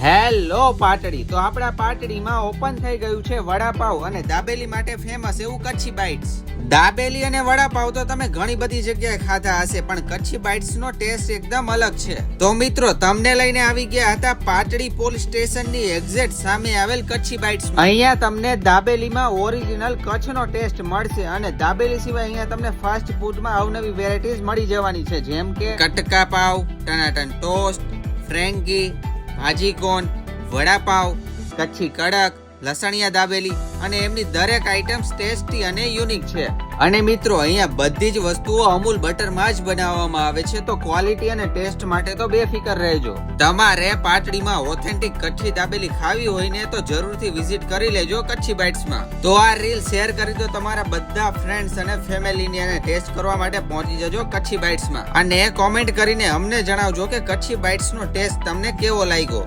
Hello Patdi. તો આપણા પાટડીમાં open થઈ ગયું છે વડાપાવ અને દાબેલી માટે ફેમસ એવું કચ્છી બાઇટ્સ. દાબેલી અને વડાપાવ તો તમે ઘણી બધી જગ્યાએ ખાધા હશે, પણ કચ્છી બાઇટ્સ નો ટેસ્ટ એકદમ અલગ છે. તો મિત્રો, તમને લઈને આવી ગયા હતા પાટડી પોલીસ સ્ટેશનની એક્ઝેક્ટ સામે આવેલ કચ્છી બાઇટ્સ. અહીંયા તમને દાબેલીમાં ઓરિજિનલ કચ્છનો ટેસ્ટ મળશે અને દાબેલી સિવાય અહીંયા તમને ફાસ્ટ ફૂડમાં અવનવી વેરાયટીઝ મળી જવાની છે, જેમ કે કટકા પાવ, ટનાટન ટોસ્ટ, ફ્રેન્કી, ભાજી કોન, વડાપાવ, કચ્છી કડક, લસણિયા દાબેલી અને એમની દરેક આઈટમ્સ ટેસ્ટી અને યુનિક છે. અને મિત્રો, અહીંયા બધી જ વસ્તુઓ અમૂલ બટરમાં જ બનાવવામાં આવે છે, તો ક્વોલિટી અને ટેસ્ટ માટે તો બેફિકર રહેજો. તમારે પાટડીમાં ઓથેન્ટિક કચ્છી દાબેલી ખાવી હોય ને તો જરૂરથી વિઝિટ કરી લેજો કચ્છી બાઇટ્સમાં. તો આ રીલ શેર કરી દો તમારા બધા ફ્રેન્ડ્સ અને ફેમિલીને અને ટેસ્ટ કરવા માટે પહોંચી જજો કચ્છી બાઇટ્સમાં. અને કોમેન્ટ કરીને અમને જણાવજો કે કચ્છી બાઇટ્સનો ટેસ્ટ તમને કેવો લાગ્યો.